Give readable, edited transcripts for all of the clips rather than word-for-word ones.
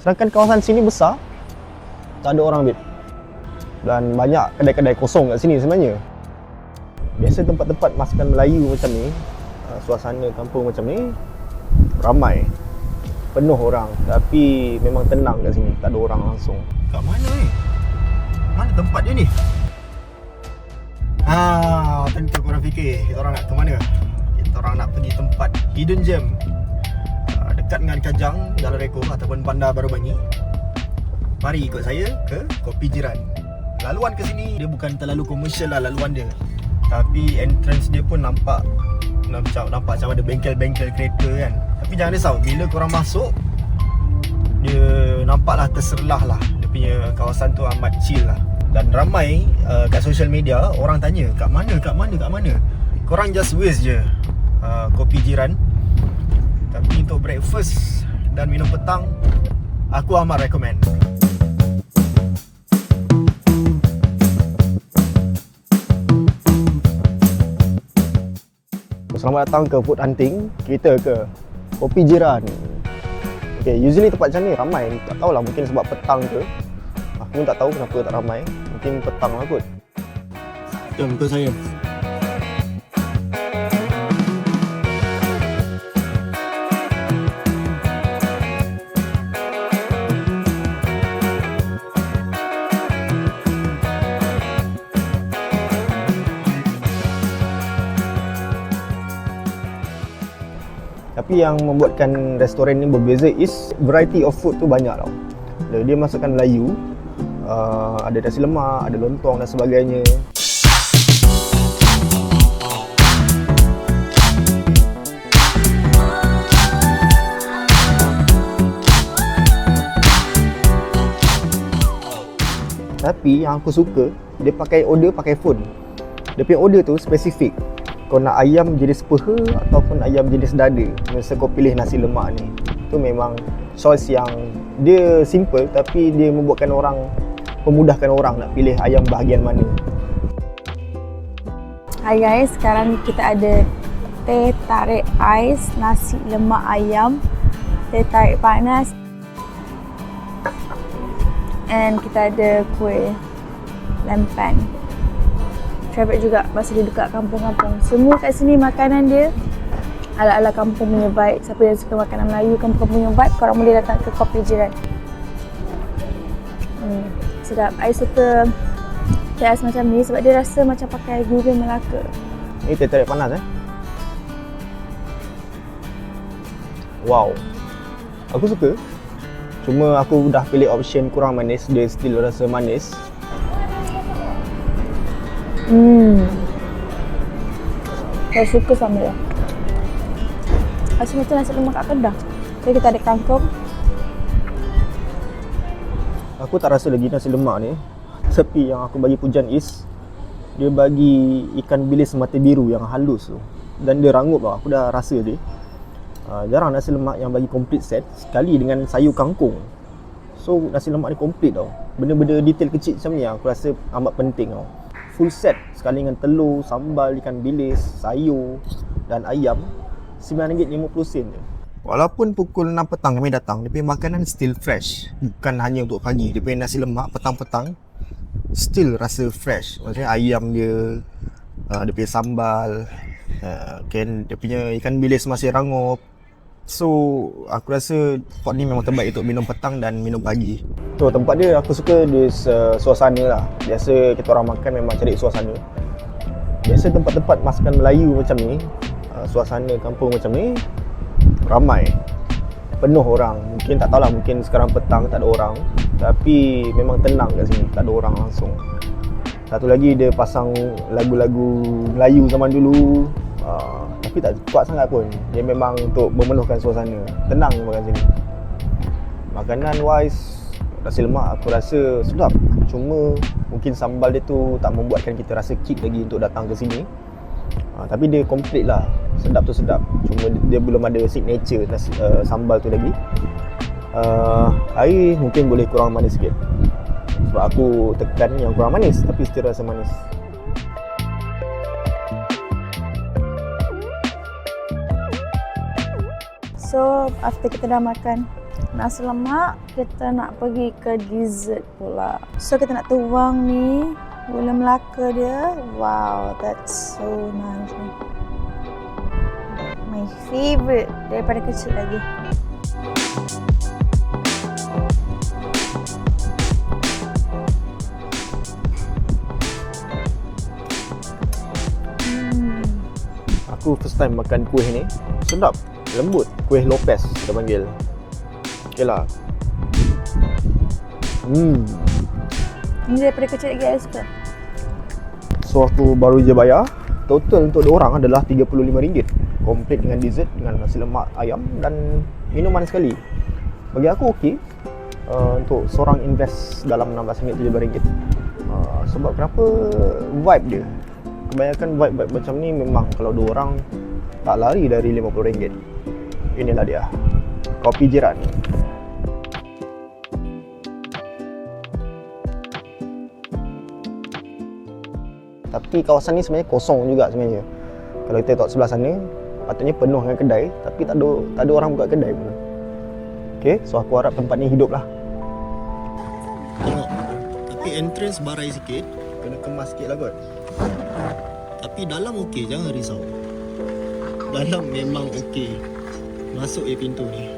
Sedangkan kawasan sini besar, tak ada orang, babe. Dan banyak kedai-kedai kosong kat sini sebenarnya. Biasa tempat-tempat masakan Melayu macam ni, suasana kampung macam ni, ramai, penuh orang. Tapi memang tenang kat sini, tak ada orang langsung. Kat mana ni? Mana tempat dia ni? Tentu korang fikir kita orang nak ke mana? Kita orang nak pergi tempat hidden gem, dekat dengan Kajang, Jalan Reko ataupun Bandar Baru Bangi. Mari ikut saya ke Kopi Jiran. Laluan ke sini dia bukan terlalu komersial lah laluan dia, tapi entrance dia pun nampak macam ada bengkel-bengkel kereta kan. Tapi jangan risau, bila korang masuk, dia nampaklah terserlah lah. Dia punya kawasan tu amat chill lah. Dan ramai kat social media orang tanya, kat mana? Korang just waste je Kopi Jiran. Tapi untuk breakfast dan minum petang, aku amat recommend. Selamat datang ke Food Hunting. Kita ke Kopi Jiran. Okay, usually tempat macam ni ramai. Tak tahulah, mungkin sebab petang ke. Aku pun tak tahu kenapa tak ramai. Mungkin petang lah kot. Jom ikut saya. Tapi yang membuatkan restoran ni berbeza is variety of food tu banyak tau. Dia masakan Melayu, ada nasi lemak, ada lontong dan sebagainya. Tapi yang aku suka, dia pakai order pakai phone. Dia punya order tu spesifik. Kau nak ayam jenis peha ataupun ayam jenis dada, masa kau pilih nasi lemak ni. Tu memang choice yang dia simple tapi dia memudahkan orang nak pilih ayam bahagian mana. Hai guys, sekarang kita ada teh tarik ais, nasi lemak ayam, teh tarik panas, and kita ada kuih lempan. Favorite juga masa dia dekat kampung-kampung. Semua kat sini makanan dia ala-ala kampung punya vibe. Siapa yang suka makanan Melayu kampung punya vibe, korang boleh datang ke Kopi Jiran. Sedap. I suka teh ais macam ni sebab dia rasa macam pakai gula Melaka. Ini teh tarik panas Wow, aku suka. Cuma aku dah pilih option kurang manis. Dia still rasa manis. Saya suka sama dia. Rasa macam nasi lemak kat Kedah. Jadi kita ada kangkung. Aku tak rasa lagi nasi lemak ni. Tapi yang aku bagi pujian is dia bagi ikan bilis mata biru yang halus tu. Dan dia rangup tau, aku dah rasa dia. Jarang nasi lemak yang bagi complete set sekali dengan sayur kangkung. So nasi lemak ni complete tau. Benda-benda detail kecil macam ni aku rasa amat penting tau. Full set sekali dengan telur, sambal, ikan bilis, sayur dan ayam, RM9.50 je. Walaupun pukul 6 petang kami datang, dia punya makanan still fresh. Bukan hanya untuk pagi, dia punya nasi lemak petang-petang still rasa fresh. Maksudnya ayam dia, dia punya sambal, dia punya ikan bilis masih rangup. So aku rasa spot ni memang terbaik untuk minum petang dan minum pagi. So tempat dia aku suka dia suasana lah. Biasa kita orang makan memang cari suasana. Biasa tempat-tempat masakan Melayu macam ni, suasana kampung macam ni, ramai, penuh orang. Mungkin tak tahulah, mungkin sekarang petang tak ada orang, tapi memang tenang kat sini, tak ada orang langsung. Satu lagi dia pasang lagu-lagu Melayu zaman dulu, tapi tak kuat sangat pun. Dia memang untuk memenuhkan suasana. Tenang makan sini. Makanan wise, nasi lemak aku rasa sedap. Cuma mungkin sambal dia tu tak membuatkan kita rasa kick lagi untuk datang ke sini. Tapi dia complete lah. Sedap tu sedap. Cuma dia belum ada signature sambal tu lagi. Air mungkin boleh kurang manis sikit. Sebab aku tekan yang kurang manis, tapi still rasa manis. So after kita dah makan, nasi lemak, kita nak pergi ke dessert pula. So kita nak tuang ni gula Melaka dia. Wow, that's so nice ni. My favourite daripada kecil lagi. Aku first time makan kuih ni. Sedap, lembut. Kuih Lopez kita panggil. Okay lah. Ini daripada kecil lagi I suka. So aku baru je bayar. Total untuk 2 orang adalah RM35. Komplit dengan dessert, dengan nasi lemak ayam dan minuman sekali. Bagi aku okey. Untuk seorang invest dalam RM16-17. Sebab kenapa? Vibe dia. Kebanyakan vibe macam ni memang kalau 2 orang tak lari dari RM50. Inilah dia. Kopi jiran. Tapi kawasan ni sebenarnya kosong juga sebenarnya. Kalau kita tengok sebelah sana, patutnya penuh dengan kedai, tapi tak ada orang buka kedai pun. Okay, so aku harap tempat ni hidup lah. Tengok, tapi entrance barai sikit, kena kemas sikit lah kot. Tapi dalam okey, jangan risau. Dalam memang okey. Masuk je pintu ni.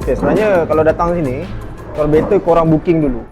Okay, sebenarnya kalau datang sini, kalau better korang booking dulu.